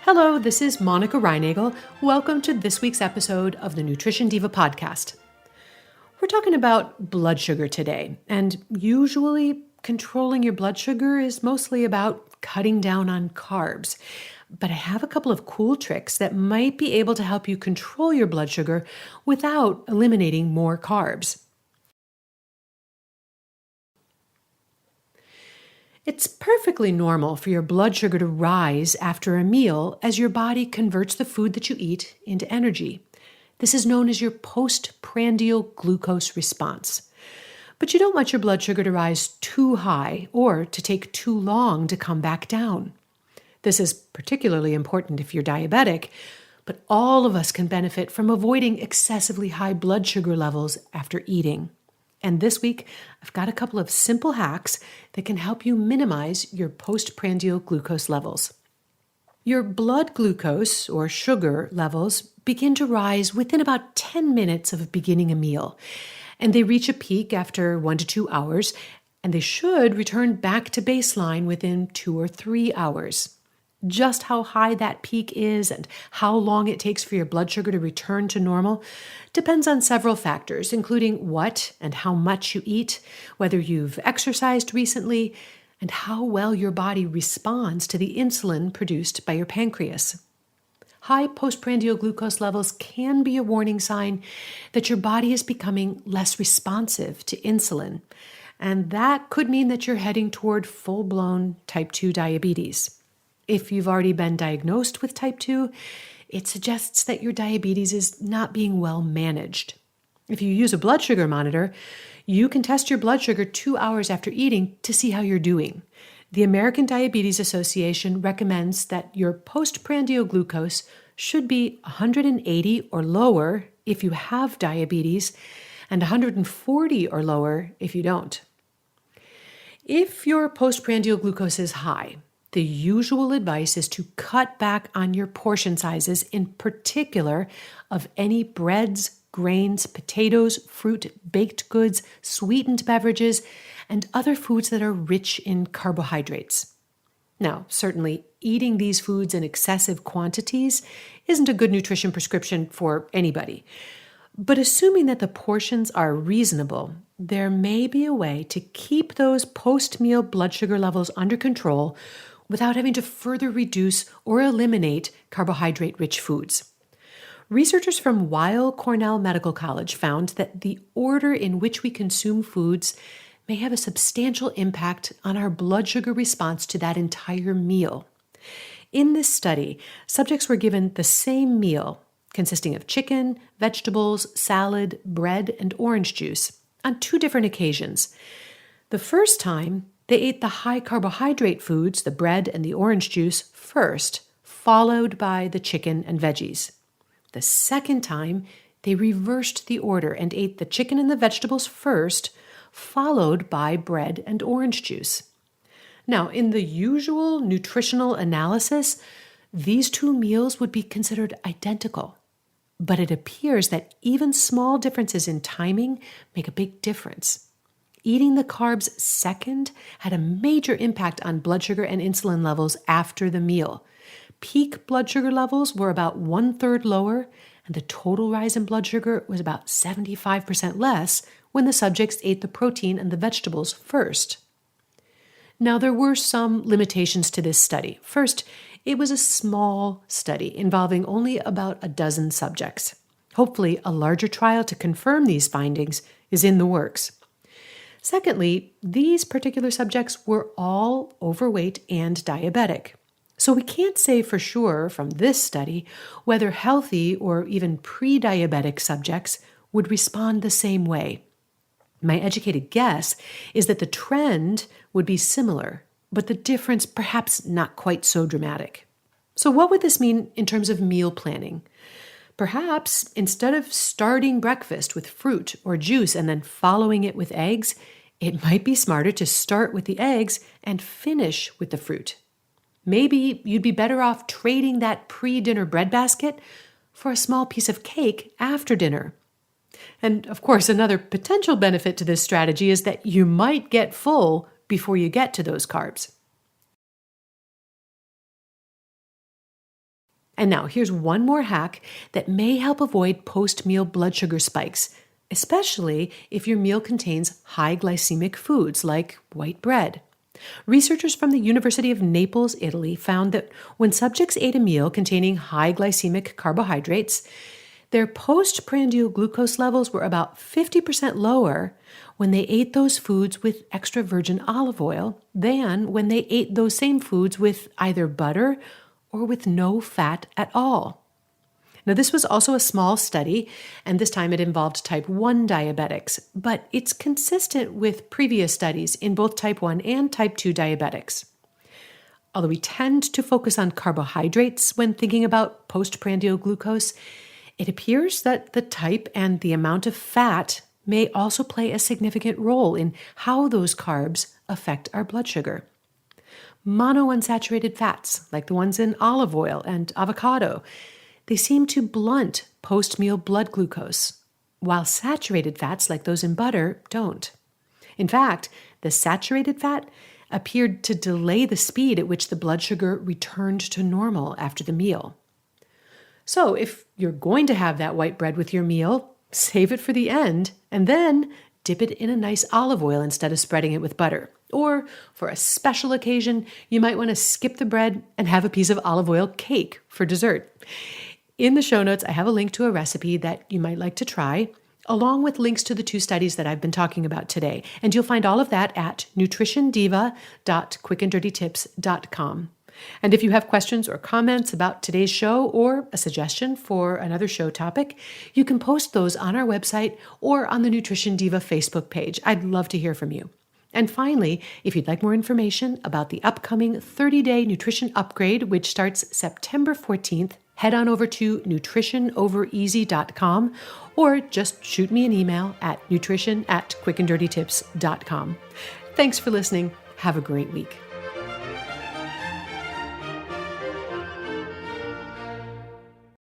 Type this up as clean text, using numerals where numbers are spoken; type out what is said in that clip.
Hello, this is Monica Reinagel. Welcome to this week's episode of the Nutrition Diva podcast. We're talking about blood sugar today, and usually controlling your blood sugar is mostly about cutting down on carbs. But I have a couple of cool tricks that might be able to help you control your blood sugar without eliminating more carbs. It's perfectly normal for your blood sugar to rise after a meal as your body converts the food that you eat into energy. This is known as your postprandial glucose response. But you don't want your blood sugar to rise too high or to take too long to come back down. This is particularly important if you're diabetic, but all of us can benefit from avoiding excessively high blood sugar levels after eating. And this week, I've got a couple of simple hacks that can help you minimize your postprandial glucose levels. Your blood glucose, or sugar, levels begin to rise within about 10 minutes of beginning a meal, and they reach a peak after 1 to 2 hours, and they should return back to baseline within 2 or 3 hours. Just how high that peak is and how long it takes for your blood sugar to return to normal depends on several factors, including what and how much you eat, whether you've exercised recently, and how well your body responds to the insulin produced by your pancreas. High postprandial glucose levels can be a warning sign that your body is becoming less responsive to insulin, and that could mean that you're heading toward full-blown type 2 diabetes. If you've already been diagnosed with type 2, it suggests that your diabetes is not being well managed. If you use a blood sugar monitor, you can test your blood sugar 2 hours after eating to see how you're doing. The American Diabetes Association recommends that your postprandial glucose should be 180 or lower if you have diabetes and 140 or lower if you don't. If your postprandial glucose is high, the usual advice is to cut back on your portion sizes, in particular of any breads, grains, potatoes, fruit, baked goods, sweetened beverages, and other foods that are rich in carbohydrates. Now, certainly, eating these foods in excessive quantities isn't a good nutrition prescription for anybody. But assuming that the portions are reasonable, there may be a way to keep those post-meal blood sugar levels under control without having to further reduce or eliminate carbohydrate-rich foods. Researchers from Weill Cornell Medical College found that the order in which we consume foods may have a substantial impact on our blood sugar response to that entire meal. In this study, subjects were given the same meal, consisting of chicken, vegetables, salad, bread, and orange juice, on 2 different occasions. The first time, they ate the high carbohydrate foods, the bread and the orange juice, first, followed by the chicken and veggies. The second time, they reversed the order and ate the chicken and the vegetables first, followed by bread and orange juice. Now, in the usual nutritional analysis, these 2 meals would be considered identical. But it appears that even small differences in timing make a big difference. Eating the carbs second had a major impact on blood sugar and insulin levels after the meal. Peak blood sugar levels were about 1/3 lower, and the total rise in blood sugar was about 75% less when the subjects ate the protein and the vegetables first. Now, there were some limitations to this study. First, it was a small study involving only about a dozen subjects. Hopefully, a larger trial to confirm these findings is in the works. Secondly, these particular subjects were all overweight and diabetic. So we can't say for sure from this study whether healthy or even pre-diabetic subjects would respond the same way. My educated guess is that the trend would be similar, but the difference perhaps not quite so dramatic. So what would this mean in terms of meal planning? Perhaps instead of starting breakfast with fruit or juice and then following it with eggs, it might be smarter to start with the eggs and finish with the fruit. Maybe you'd be better off trading that pre-dinner bread basket for a small piece of cake after dinner. And of course, another potential benefit to this strategy is that you might get full before you get to those carbs. And now here's one more hack that may help avoid post-meal blood sugar spikes, especially if your meal contains high glycemic foods like white bread. Researchers from the University of Naples, Italy, found that when subjects ate a meal containing high glycemic carbohydrates, their postprandial glucose levels were about 50% lower when they ate those foods with extra virgin olive oil than when they ate those same foods with either butter or with no fat at all. Now, this was also a small study, and this time it involved type 1 diabetics, but it's consistent with previous studies in both type 1 and type 2 diabetics. Although we tend to focus on carbohydrates when thinking about postprandial glucose, it appears that the type and the amount of fat may also play a significant role in how those carbs affect our blood sugar. Monounsaturated fats, like the ones in olive oil and avocado, they seem to blunt post-meal blood glucose, while saturated fats, like those in butter, don't. In fact, the saturated fat appeared to delay the speed at which the blood sugar returned to normal after the meal. So if you're going to have that white bread with your meal, save it for the end, and then dip it in a nice olive oil instead of spreading it with butter. Or for a special occasion, you might want to skip the bread and have a piece of olive oil cake for dessert. In the show notes, I have a link to a recipe that you might like to try, along with links to the 2 studies that I've been talking about today. And you'll find all of that at nutritiondiva.quickanddirtytips.com. And if you have questions or comments about today's show or a suggestion for another show topic, you can post those on our website or on the Nutrition Diva Facebook page. I'd love to hear from you. And finally, if you'd like more information about the upcoming 30-day nutrition upgrade, which starts September 14th, head on over to nutritionovereasy.com or just shoot me an email at nutrition@quickanddirtytips.com. Thanks for listening. Have a great week.